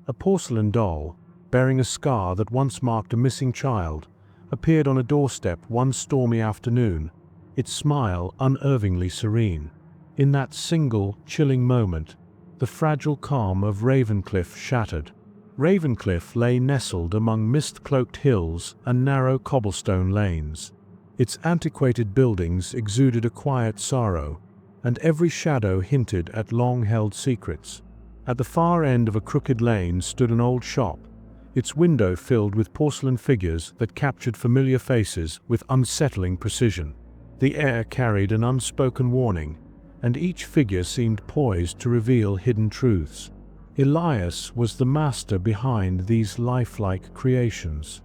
A porcelain doll, bearing a scar that once marked a missing child, appeared on a doorstep one stormy afternoon, its smile unervingly serene. In that single, chilling moment, the fragile calm of Ravencliff shattered. Ravencliff lay nestled among mist-cloaked hills and narrow cobblestone lanes. Its antiquated buildings exuded a quiet sorrow, and every shadow hinted at long-held secrets. At the far end of a crooked lane stood an old shop, its window filled with porcelain figures that captured familiar faces with unsettling precision. The air carried an unspoken warning, and each figure seemed poised to reveal hidden truths. Elias was the master behind these lifelike creations.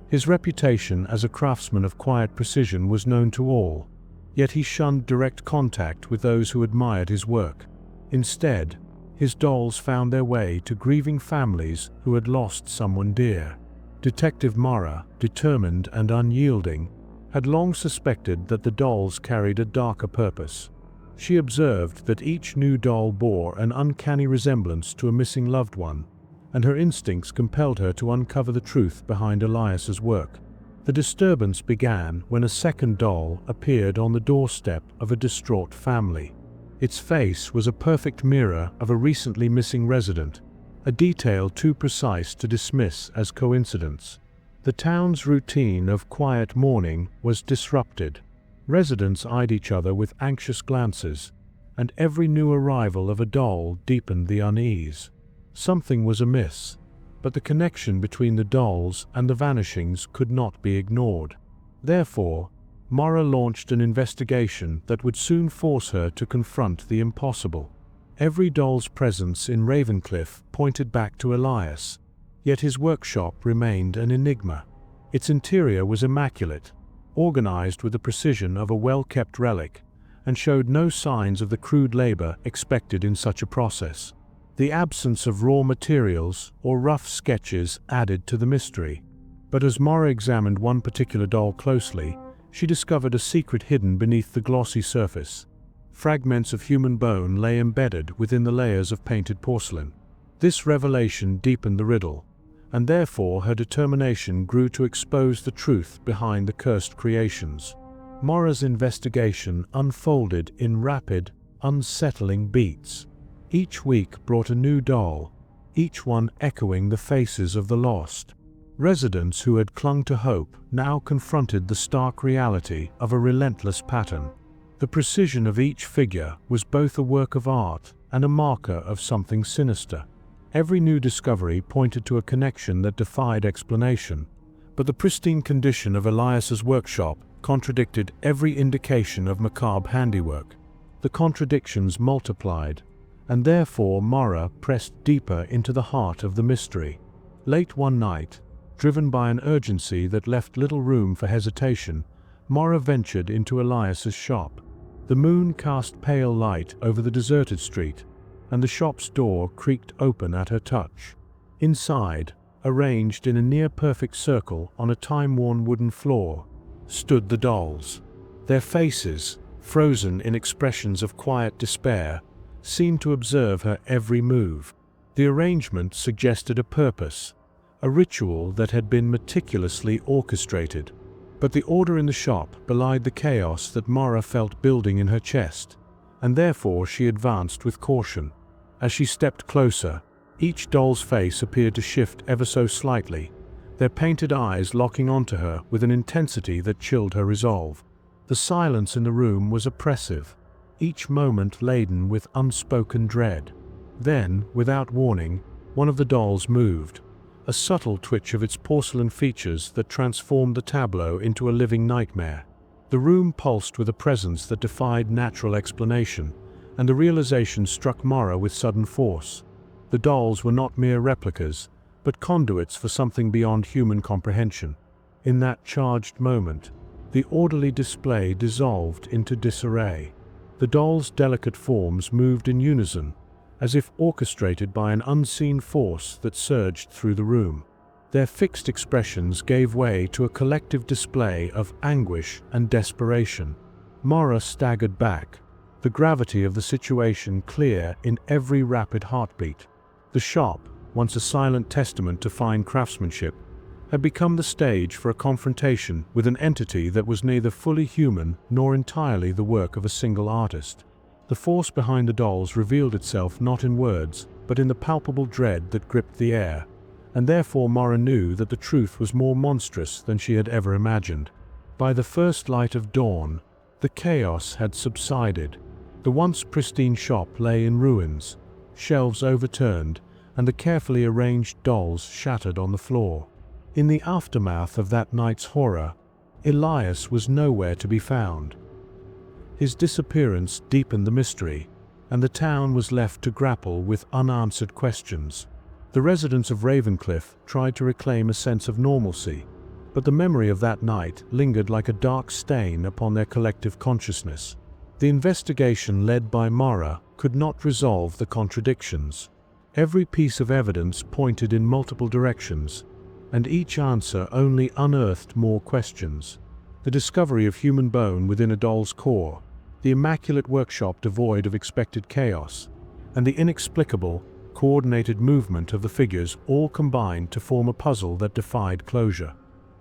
His reputation as a craftsman of quiet precision was known to all, yet he shunned direct contact with those who admired his work. Instead, his dolls found their way to grieving families who had lost someone dear. Detective Mara, determined and unyielding, had long suspected that the dolls carried a darker purpose. She observed that each new doll bore an uncanny resemblance to a missing loved one, and her instincts compelled her to uncover the truth behind Elias's work. The disturbance began when a second doll appeared on the doorstep of a distraught family. Its face was a perfect mirror of a recently missing resident, a detail too precise to dismiss as coincidence. The town's routine of quiet mourning was disrupted. Residents eyed each other with anxious glances, and every new arrival of a doll deepened the unease. Something was amiss, but the connection between the dolls and the vanishings could not be ignored. Therefore, Mara launched an investigation that would soon force her to confront the impossible. Every doll's presence in Ravencliff pointed back to Elias, yet his workshop remained an enigma. Its interior was immaculate, organized with the precision of a well-kept relic, and showed no signs of the crude labor expected in such a process. The absence of raw materials or rough sketches added to the mystery. But as Mara examined one particular doll closely, she discovered a secret hidden beneath the glossy surface. Fragments of human bone lay embedded within the layers of painted porcelain. This revelation deepened the riddle, and therefore her determination grew to expose the truth behind the cursed creations. Mara's investigation unfolded in rapid, unsettling beats. Each week brought a new doll, each one echoing the faces of the lost. Residents who had clung to hope now confronted the stark reality of a relentless pattern. The precision of each figure was both a work of art and a marker of something sinister. Every new discovery pointed to a connection that defied explanation, but the pristine condition of Elias's workshop contradicted every indication of macabre handiwork. The contradictions multiplied, and therefore Mara pressed deeper into the heart of the mystery. Late one night, driven by an urgency that left little room for hesitation, Mara ventured into Elias's shop. The moon cast pale light over the deserted street, and the shop's door creaked open at her touch. Inside, arranged in a near-perfect circle on a time-worn wooden floor, stood the dolls. Their faces, frozen in expressions of quiet despair, seemed to observe her every move. The arrangement suggested a purpose, a ritual that had been meticulously orchestrated. But the order in the shop belied the chaos that Mara felt building in her chest, and therefore she advanced with caution. As she stepped closer, each doll's face appeared to shift ever so slightly, their painted eyes locking onto her with an intensity that chilled her resolve. The silence in the room was oppressive, each moment laden with unspoken dread. Then, without warning, one of the dolls moved, a subtle twitch of its porcelain features that transformed the tableau into a living nightmare. The room pulsed with a presence that defied natural explanation, and the realization struck Mara with sudden force. The dolls were not mere replicas, but conduits for something beyond human comprehension. In that charged moment, the orderly display dissolved into disarray. The dolls' delicate forms moved in unison, as if orchestrated by an unseen force that surged through the room. Their fixed expressions gave way to a collective display of anguish and desperation. Mara staggered back, the gravity of the situation clear in every rapid heartbeat. The shop, once a silent testament to fine craftsmanship, had become the stage for a confrontation with an entity that was neither fully human nor entirely the work of a single artist. The force behind the dolls revealed itself not in words, but in the palpable dread that gripped the air, and therefore Mara knew that the truth was more monstrous than she had ever imagined. By the first light of dawn, the chaos had subsided. The once pristine shop lay in ruins, shelves overturned, and the carefully arranged dolls shattered on the floor. In the aftermath of that night's horror, Elias was nowhere to be found. His disappearance deepened the mystery, and the town was left to grapple with unanswered questions. The residents of Ravencliff tried to reclaim a sense of normalcy, but the memory of that night lingered like a dark stain upon their collective consciousness. The investigation led by Mara could not resolve the contradictions. Every piece of evidence pointed in multiple directions, and each answer only unearthed more questions. The discovery of human bone within a doll's core, the immaculate workshop devoid of expected chaos, and the inexplicable, coordinated movement of the figures all combined to form a puzzle that defied closure.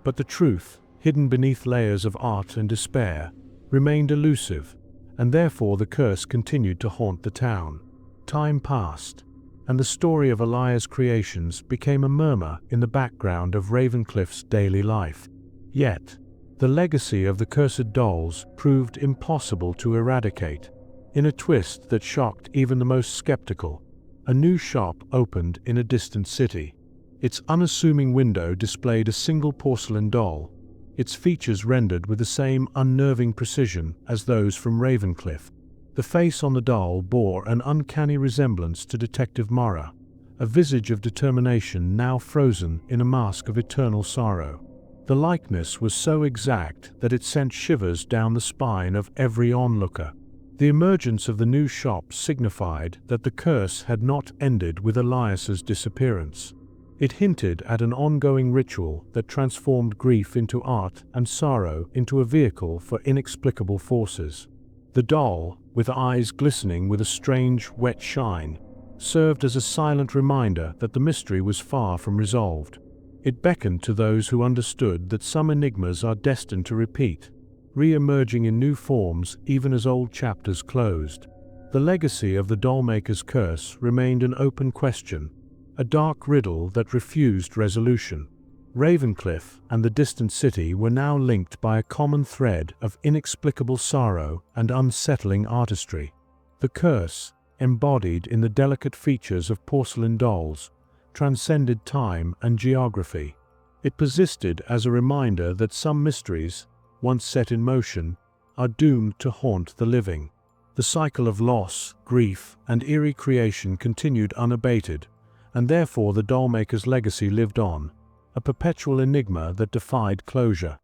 But the truth, hidden beneath layers of art and despair, remained elusive, and therefore the curse continued to haunt the town. Time passed, and the story of Elias' creations became a murmur in the background of Ravencliff's daily life. Yet, the legacy of the cursed dolls proved impossible to eradicate. In a twist that shocked even the most skeptical, a new shop opened in a distant city. Its unassuming window displayed a single porcelain doll, its features rendered with the same unnerving precision as those from Ravencliff. The face on the doll bore an uncanny resemblance to Detective Mara, a visage of determination now frozen in a mask of eternal sorrow. The likeness was so exact that it sent shivers down the spine of every onlooker. The emergence of the new shop signified that the curse had not ended with Elias's disappearance. It hinted at an ongoing ritual that transformed grief into art and sorrow into a vehicle for inexplicable forces. The doll, with eyes glistening with a strange, wet shine, served as a silent reminder that the mystery was far from resolved. It beckoned to those who understood that some enigmas are destined to repeat, re-emerging in new forms even as old chapters closed. The legacy of the dollmaker's curse remained an open question, a dark riddle that refused resolution. Ravencliff and the distant city were now linked by a common thread of inexplicable sorrow and unsettling artistry. The curse, embodied in the delicate features of porcelain dolls, transcended time and geography. It persisted as a reminder that some mysteries, once set in motion, are doomed to haunt the living. The cycle of loss, grief, and eerie creation continued unabated, and therefore the dollmaker's legacy lived on, a perpetual enigma that defied closure.